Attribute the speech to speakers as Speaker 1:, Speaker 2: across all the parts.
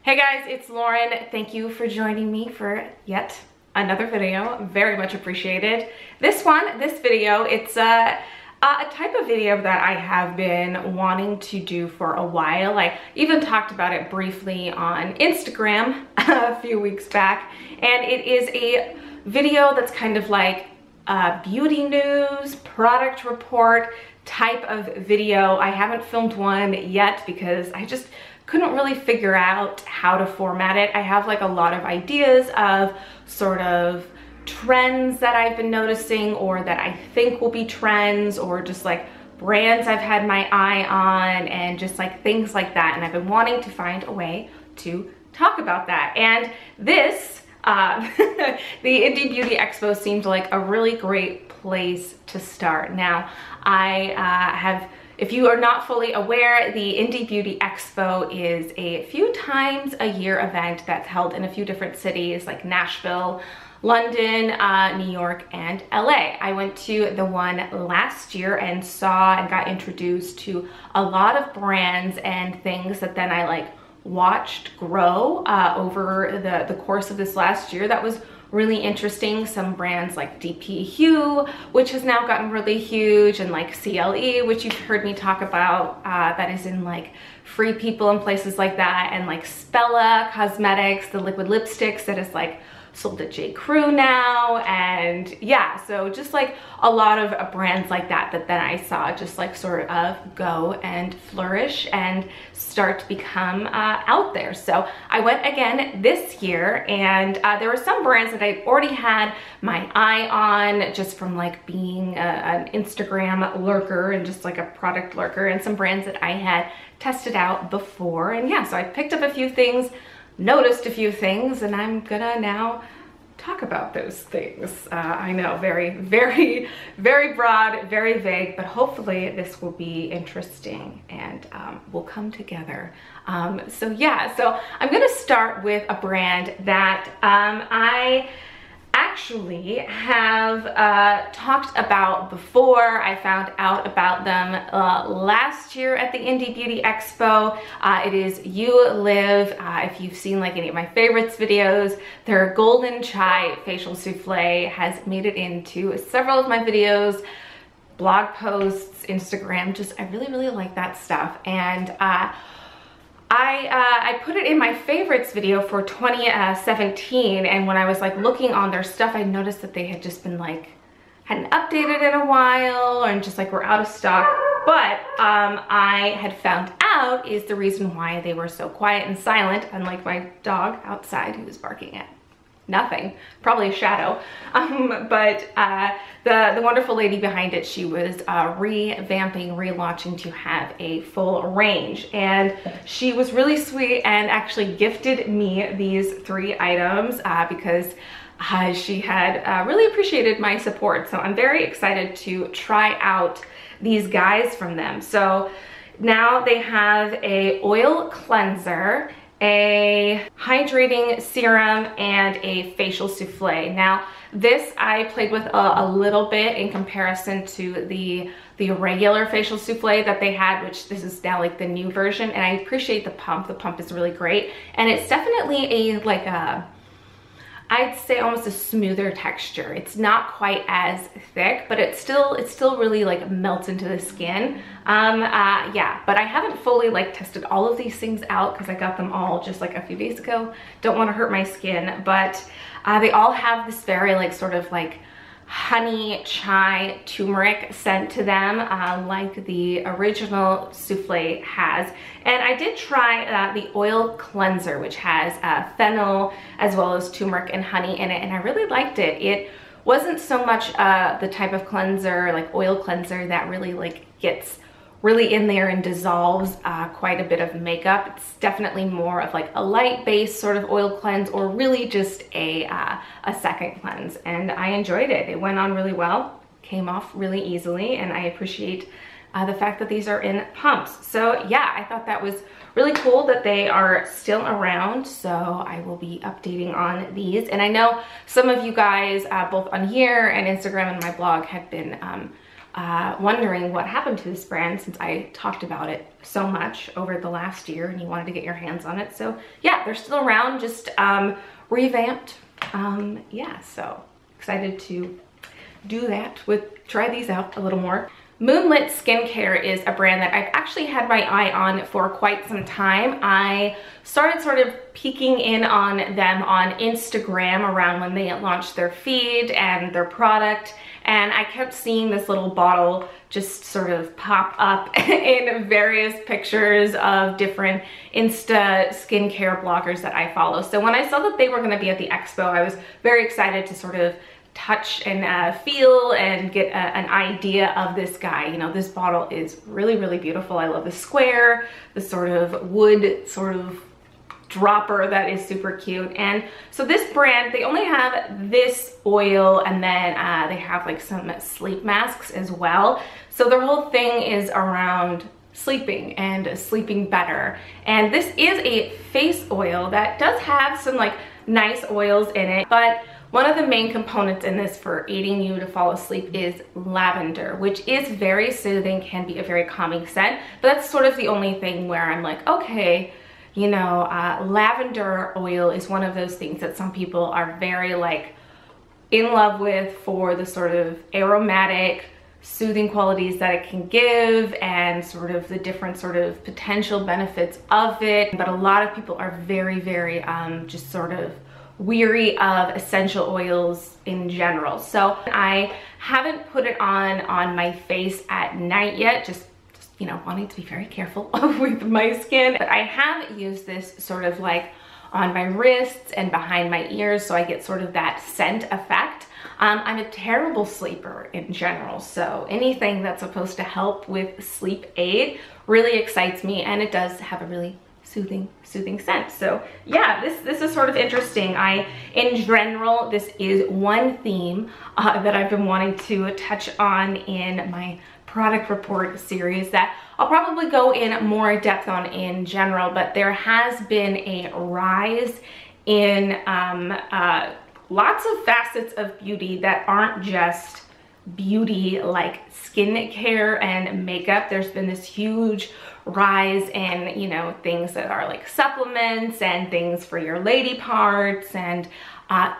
Speaker 1: Hey guys, it's Lauren. Thank you for joining me for yet another video. Very much appreciated. This video, it's a type of video that I have been wanting to do for a while. I even talked about it briefly on Instagram a few weeks back, and it is a video that's kind of like a beauty news, product report type of video. I haven't filmed one yet because I just couldn't really figure out how to format it. I have like a lot of ideas of sort of trends that I've been noticing or that I think will be trends, or just like brands I've had my eye on and just like things like that. And I've been wanting to find a way to talk about that. And this, the Indie Beauty Expo seemed like a really great place to start. Now, if you are not fully aware, the Indie Beauty Expo is a few times a year event that's held in a few different cities like Nashville, London, New York, and LA. I went to the one last year and saw and got introduced to a lot of brands and things that then I like watched grow over the course of this last year. That was really interesting. Some brands like DP Hue, which has now gotten really huge, and like CLE, which you've heard me talk about, that is in like Free People and places like that, and like Spella Cosmetics, the liquid lipsticks that is like sold at Jcrew now. And yeah, so just like a lot of brands like that then I saw just like sort of go and flourish and start to become out there. So I went again this year, and there were some brands that I already had my eye on just from like being an Instagram lurker and just like a product lurker, and some brands that I had tested out before. And yeah, so I picked up a few things, noticed a few things, and I'm gonna now talk about those things. I know, very, very, very broad, very vague, but hopefully this will be interesting and will come together. So yeah, so I'm gonna start with a brand that I actually have talked about before. I found out about them last year at the Indie Beauty Expo. It is Uliv. If you've seen like any of my favorites videos, their golden chai facial souffle has made it into several of my videos, blog posts, Instagram. Just I really, really like that stuff. And I put it in my favorites video for 2017, and when I was like looking on their stuff, I noticed that they had just been like, hadn't updated in a while, and just like were out of stock. But I had found out is the reason why they were so quiet and silent, unlike my dog outside who was barking at nothing, probably a shadow. But the wonderful lady behind it, she was revamping, relaunching to have a full range, and she was really sweet and actually gifted me these 3 items because she had really appreciated my support. So I'm very excited to try out these guys from them. So now they have a oil cleanser, a hydrating serum, and a facial souffle. Now this I played with a little bit in comparison to the regular facial souffle that they had, which this is now like the new version, and I appreciate the pump. The pump is really great, and it's definitely a like a, I'd say almost a smoother texture. It's not quite as thick, but it's still really like melts into the skin. Yeah, but I haven't fully like tested all of these things out because I got them all just like a few days ago. Don't want to hurt my skin, but they all have this very like sort of like honey chai turmeric scent to them, like the original souffle has. And I did try the oil cleanser, which has fennel as well as turmeric and honey in it, and I really liked it. It wasn't so much the type of cleanser, like oil cleanser, that really like gets really in there and dissolves quite a bit of makeup. It's definitely more of like a light base sort of oil cleanse, or really just a second cleanse, and I enjoyed it. It went on really well, came off really easily, and I appreciate the fact that these are in pumps. So yeah, I thought that was really cool that they are still around, so I will be updating on these. And I know some of you guys both on here and Instagram and my blog had been wondering what happened to this brand since I talked about it so much over the last year and you wanted to get your hands on it. So yeah, they're still around, just revamped. Yeah, so excited to do that, try these out a little more. Moonlit Skincare is a brand that I've actually had my eye on for quite some time. I started sort of peeking in on them on Instagram around when they launched their feed and their product, and I kept seeing this little bottle just sort of pop up in various pictures of different Insta skincare bloggers that I follow. So when I saw that they were going to be at the expo, I was very excited to sort of touch and feel and get an idea of this guy. You know, this bottle is really, really beautiful. I love the square, the sort of wood sort of dropper that is super cute. And so this brand, they only have this oil, and then they have like some sleep masks as well. So their whole thing is around sleeping and sleeping better. And this is a face oil that does have some like nice oils in it, but one of the main components in this for aiding you to fall asleep is lavender, which is very soothing, can be a very calming scent, but that's sort of the only thing where I'm like, okay, you know, lavender oil is one of those things that some people are very like in love with for the sort of aromatic, soothing qualities that it can give and sort of the different sort of potential benefits of it. But a lot of people are very, very just sort of weary of essential oils in general. So I haven't put it on my face at night yet, just you know, wanting to be very careful with my skin. But I have used this sort of like on my wrists and behind my ears, so I get sort of that scent effect. I'm a terrible sleeper in general, so anything that's supposed to help with sleep aid really excites me, and it does have a really soothing scent. So yeah, this is sort of interesting. In general, this is one theme that I've been wanting to touch on in my product report series that I'll probably go in more depth on in general, but there has been a rise in lots of facets of beauty that aren't just beauty like skincare and makeup. There's been this huge rise in, you know, things that are like supplements and things for your lady parts and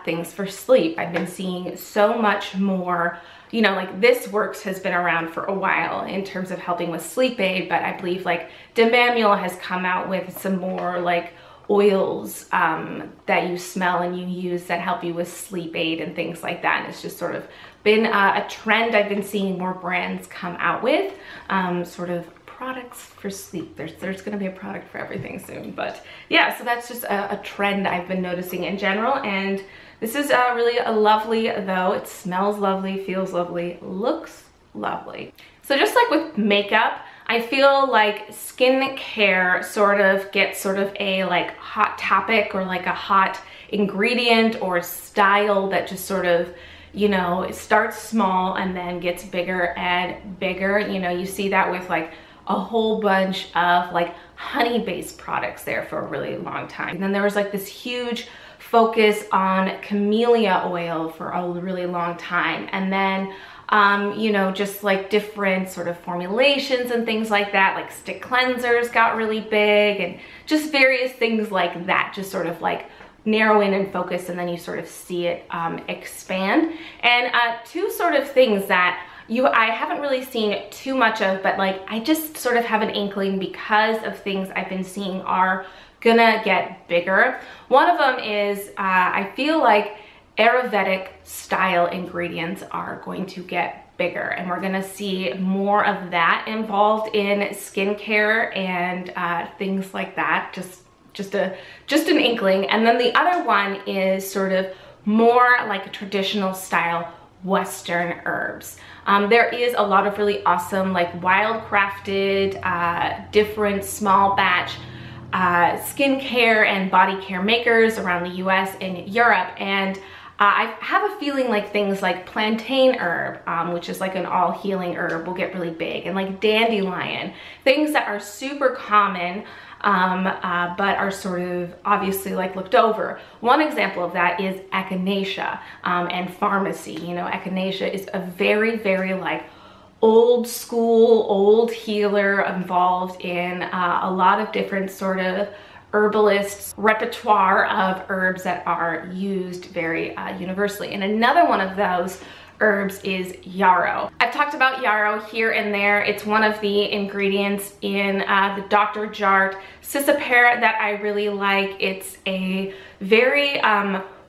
Speaker 1: things for sleep. I've been seeing so much more, you know, like This Works has been around for a while in terms of helping with sleep aid, but I believe like Demamule has come out with some more like oils that you smell and you use that help you with sleep aid and things like that. And it's just sort of been a trend I've been seeing more brands come out with, sort of products for sleep. There's gonna be a product for everything soon, but yeah, so that's just a trend I've been noticing in general. And this is really a lovely though. It smells lovely, feels lovely, looks lovely. So just like with makeup, I feel like skincare sort of gets sort of a like hot topic or like a hot ingredient or style that just sort of, you know, it starts small and then gets bigger and bigger. You know, you see that with like a whole bunch of like honey-based products there for a really long time. And then there was like this huge focus on camellia oil for a really long time. And then you know, just like different sort of formulations and things like that, like stick cleansers got really big, and just various things like that, just sort of like narrow in and focus, and then you sort of see it expand. And two sort of things that I haven't really seen too much of, but like I just sort of have an inkling because of things I've been seeing are gonna get bigger. One of them is I feel like Ayurvedic style ingredients are going to get bigger, and we're gonna see more of that involved in skincare and things like that. Just an inkling. And then the other one is sort of more like a traditional style Western herbs. There is a lot of really awesome like wild crafted different small batch skincare and body care makers around the US and Europe, and I have a feeling like things like plantain herb, which is like an all healing herb, will get really big, and like dandelion, things that are super common but are sort of obviously like looked over. One example of that is echinacea and pharmacy. You know, echinacea is a very, very like old school, old healer involved in a lot of different sort of herbalists repertoire of herbs that are used very universally. And another one of those herbs is yarrow. I've talked about yarrow here and there. It's one of the ingredients in the Dr. Jart Sissapere that I really like. It's a very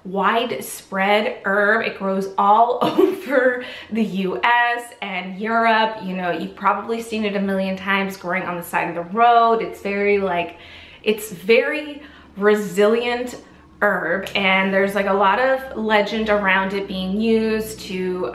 Speaker 1: widespread herb. It grows all over the US and Europe. You know, you've probably seen it a million times growing on the side of the road. It's very resilient herb, and there's like a lot of legend around it being used to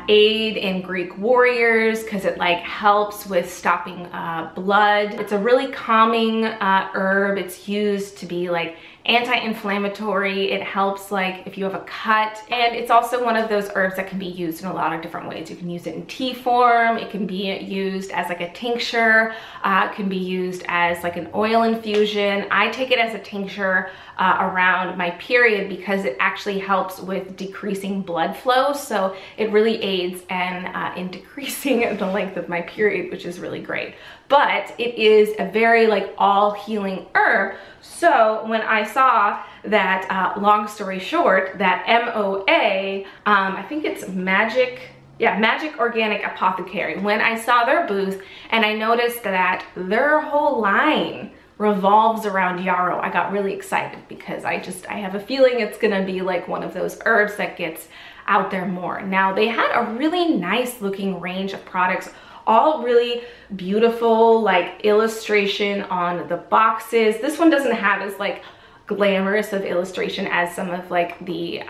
Speaker 1: aid in Greek warriors because it like helps with stopping blood. It's a really calming herb. It's used to be like anti-inflammatory. It helps like if you have a cut, and it's also one of those herbs that can be used in a lot of different ways. You can use it in tea form, it can be used as like a tincture, it can be used as like an oil infusion. I take it as a tincture around my period because it actually helps with decreasing blood flow, so it really aids in decreasing the length of my period, which is really great. But it is a very like all healing herb. So when I saw that, long story short, that MOA, I think it's Magic Organic Apothecary, when I saw their booth and I noticed that their whole line revolves around yarrow, I got really excited because I have a feeling it's gonna be like one of those herbs that gets out there more. Now, they had a really nice looking range of products, all really beautiful, like illustration on the boxes. This one doesn't have as like glamorous of illustration as some of like the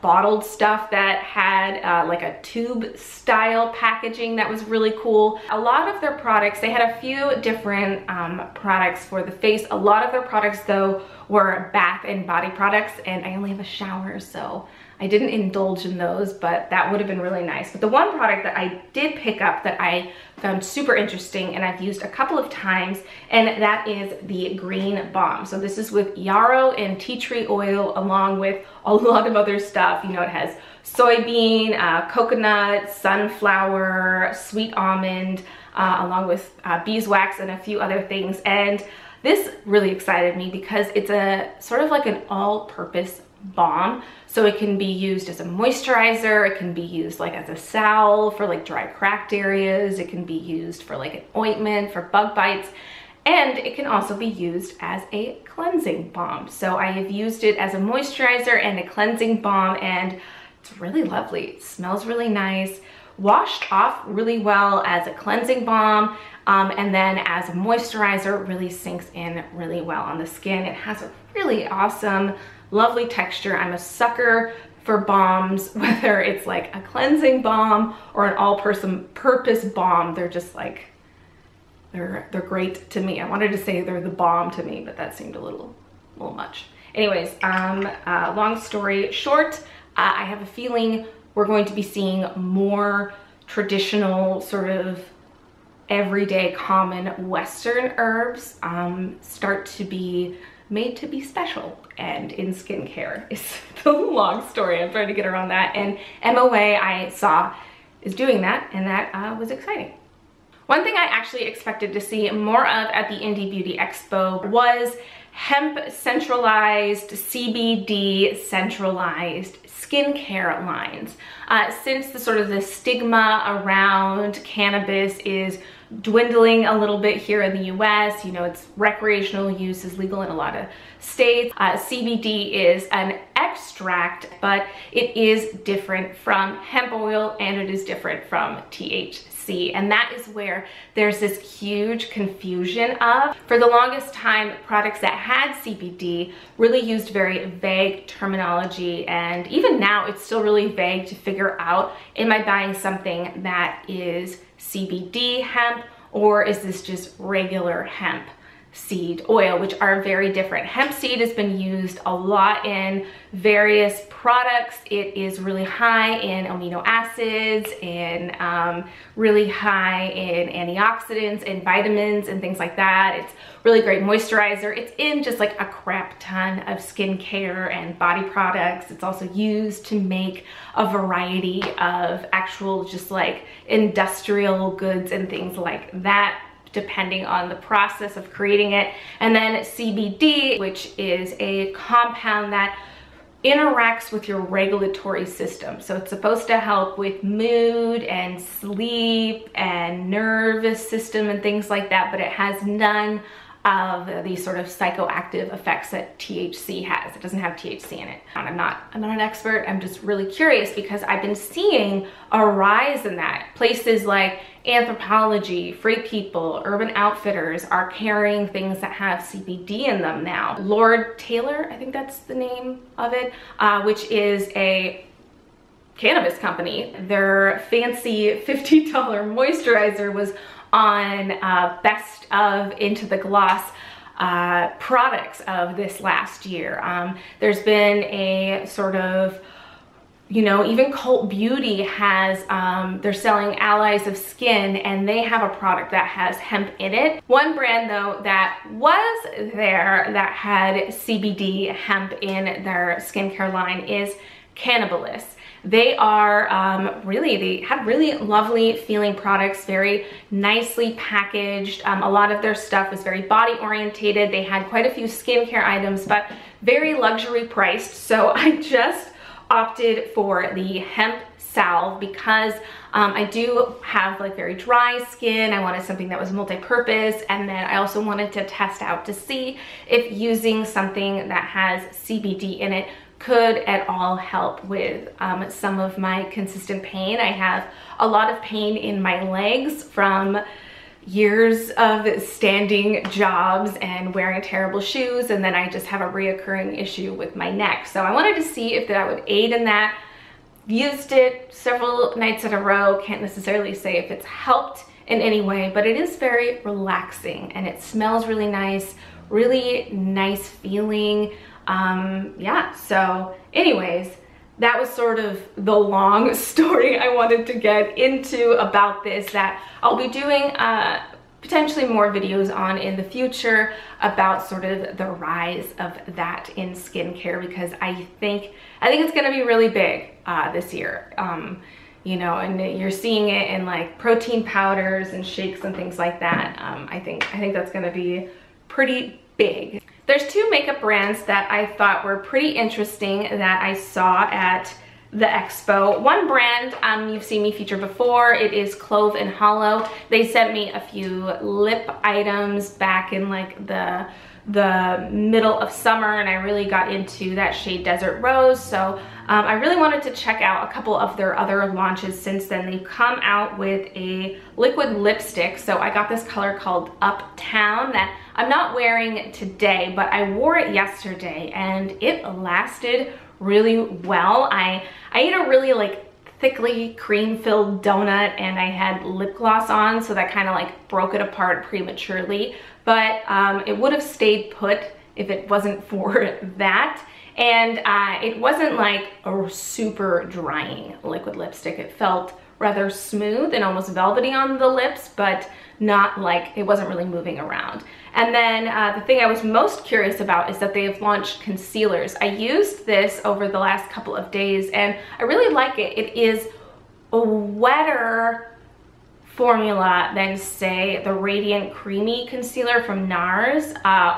Speaker 1: bottled stuff that had like a tube style packaging that was really cool. A lot of their products, they had a few different products for the face. A lot of their products though were bath and body products, and I only have a shower, so I didn't indulge in those, but that would have been really nice. But the one product that I did pick up that I found super interesting and I've used a couple of times, and that is the Green Balm. So this is with yarrow and tea tree oil along with a lot of other stuff. You know, it has soybean, coconut, sunflower, sweet almond, along with beeswax and a few other things. And this really excited me because it's a sort of like an all-purpose balm. So it can be used as a moisturizer, it can be used like as a salve for like dry cracked areas, it can be used for like an ointment for bug bites, and it can also be used as a cleansing balm. So I have used it as a moisturizer and a cleansing balm, and it's really lovely. It smells really nice, washed off really well as a cleansing balm, and then as a moisturizer, really sinks in really well on the skin. It has a really awesome, lovely texture. I'm a sucker for balms, whether it's like a cleansing balm or an all-purpose balm. They're just like, they're great to me. I wanted to say they're the bomb to me, but that seemed a little much. Anyways, long story short, I have a feeling we're going to be seeing more traditional sort of everyday common Western herbs start to be made to be special and in skincare is the long story. I'm trying to get around that, and MOA I saw is doing that, and that was exciting. One thing I actually expected to see more of at the Indie Beauty Expo was hemp centralized, CBD centralized skincare lines. Since the sort of the stigma around cannabis is dwindling a little bit here in the US, you know, it's recreational use is legal in a lot of states. CBD is an extract, but it is different from hemp oil and it is different from THC. And that is where there's this huge confusion of. For the longest time, products that had CBD really used very vague terminology, and even now it's still really vague to figure out, am I buying something that is CBD hemp or is this just regular hemp seed oil, which are very different. Hemp seed has been used a lot in various products. It is really high in amino acids and really high in antioxidants and vitamins and things like that. It's really great moisturizer. It's in just like a crap ton of skincare and body products. It's also used to make a variety of actual just like industrial goods and things like that, depending on the process of creating it. And then CBD, which is a compound that interacts with your regulatory system. So it's supposed to help with mood and sleep and nervous system and things like that, but it has none of these sort of psychoactive effects that THC has. It doesn't have THC in it. I'm not an expert. I'm just really curious because I've been seeing a rise in that. Places like Anthropologie, Free People, Urban Outfitters are carrying things that have CBD in them now. Lord Taylor, I think that's the name of it, which is a cannabis company. Their fancy $50 moisturizer was on best of Into the Gloss products of this last year. There's been a sort of, you know, even Cult Beauty has, they're selling Allies of Skin, and they have a product that has hemp in it. One brand though that was there that had CBD hemp in their skincare line is Cannabis. They are they have really lovely feeling products, very nicely packaged. A lot of their stuff was very body orientated. They had quite a few skincare items, but very luxury priced. So I just opted for the hemp salve because I do have like very dry skin. I wanted something that was multi-purpose, and then I also wanted to test out to see if using something that has CBD in it could at all help with some of my consistent pain. I have a lot of pain in my legs from years of standing jobs and wearing terrible shoes, and then I just have a reoccurring issue with my neck. So I wanted to see if that would aid in that. Used it several nights in a row. Can't necessarily say if it's helped in any way, but it is very relaxing and it smells really nice feeling. Yeah, so anyways, that was sort of the long story I wanted to get into about this, that I'll be doing potentially more videos on in the future about sort of the rise of that in skincare, because I think it's gonna be really big this year. You know, and you're seeing it in like protein powders and shakes and things like that. I think that's gonna be pretty big. There's two makeup brands that I thought were pretty interesting that I saw at the expo. One brand you've seen me feature before. It is Clove Hallow. They sent me a few lip items back in like the middle of summer, and I really got into that shade Desert Rose. So I really wanted to check out a couple of their other launches since then. They've come out with a liquid lipstick. So I got this color called Uptown that I'm not wearing today, but I wore it yesterday and it lasted really well. I ate a really like thickly cream-filled donut and I had lip gloss on, so that kind of like broke it apart prematurely, but it would have stayed put if it wasn't for that. And it wasn't like a super drying liquid lipstick. It felt rather smooth and almost velvety on the lips, but not like, it wasn't really moving around. And then the thing I was most curious about is that they have launched concealers. I used this over the last couple of days and I really like it. It is a wetter formula than say the Radiant Creamy Concealer from NARS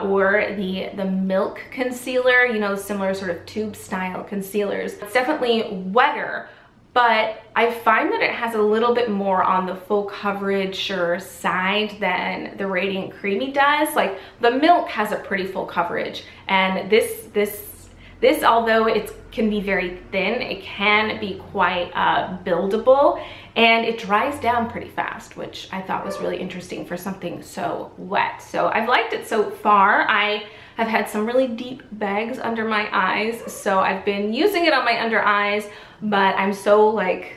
Speaker 1: or the Milk Concealer, you know, similar sort of tube style concealers. It's definitely wetter, but I find that it has a little bit more on the full coverage side than the Radiant Creamy does. Like the Milk has a pretty full coverage, and this although it can be very thin, it can be quite buildable, and it dries down pretty fast, which I thought was really interesting for something so wet. So I've liked it so far. I have had some really deep bags under my eyes, so I've been using it on my under eyes, but I'm so like,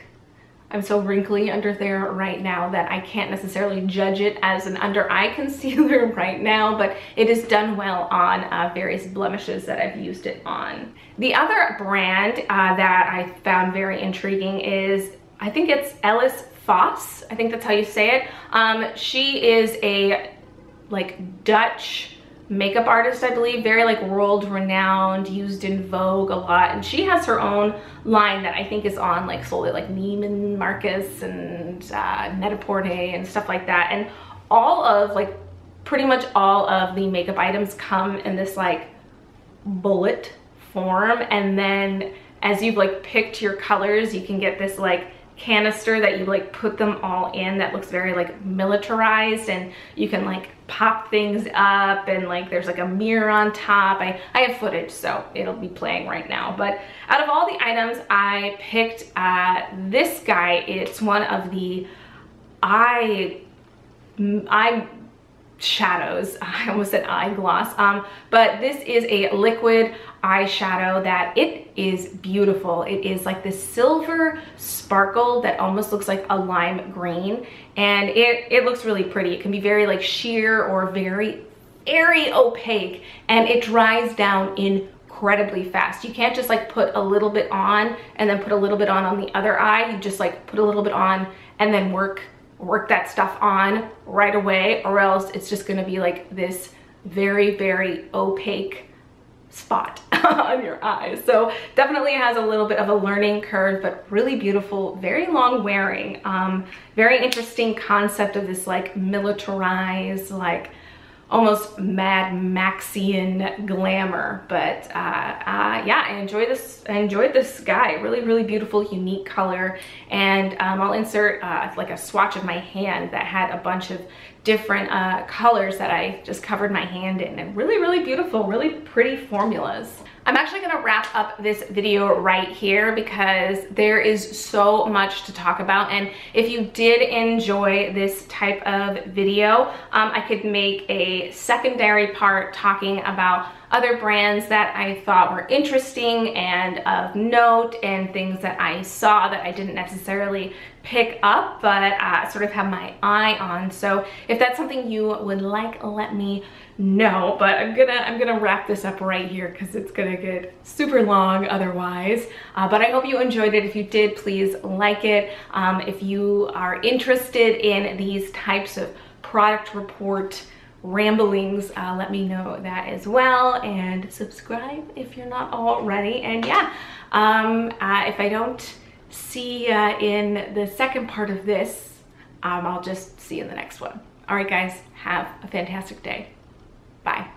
Speaker 1: I'm so wrinkly under there right now that I can't necessarily judge it as an under eye concealer right now, but it is done well on various blemishes that I've used it on. The other brand that I found very intriguing is, I think it's Ellis Sauce. I think that's how you say it. She is a like Dutch makeup artist, I believe, very like world renowned, used in Vogue a lot, and she has her own line that I think is on like sold at like Neiman Marcus and Net-a-Porter and stuff like that, and all of like pretty much all of the makeup items come in this like bullet form, and then as you've like picked your colors, you can get this like canister that you like put them all in that looks very like militarized, and you can like pop things up, and like there's like a mirror on top. I have footage, so it'll be playing right now. But out of all the items, I picked this guy. It's one of the eye shadows. I almost said eyegloss, but this is a liquid eyeshadow that it is beautiful. It is like this silver sparkle that almost looks like a lime green, and it looks really pretty. It can be very like sheer or very airy opaque, and it dries down incredibly fast. You can't just like put a little bit on and then put a little bit on the other eye. You just like put a little bit on and then work that stuff on right away, or else it's just gonna be like this very, very opaque spot on your eyes. So definitely has a little bit of a learning curve, but really beautiful, very long wearing. Very interesting concept of this like militarized, like almost Mad Maxian glamour. But yeah, I enjoyed this guy. Really beautiful, unique color. And I'll insert like a swatch of my hand that had a bunch of different colors that I just covered my hand in, and really beautiful, really pretty formulas. I'm actually gonna wrap up this video right here because there is so much to talk about, and if you did enjoy this type of video, I could make a secondary part talking about other brands that I thought were interesting and of note, and things that I saw that I didn't necessarily pick up but sort of have my eye on. So if that's something you would like, let me know. But I'm gonna wrap this up right here because it's gonna get super long otherwise. But I hope you enjoyed it. If you did, please like it. If you are interested in these types of product report ramblings, let me know that as well, and subscribe if you're not already. And yeah, if I don't see in the second part of this, I'll just see you in the next one. All right guys, have a fantastic day. Bye.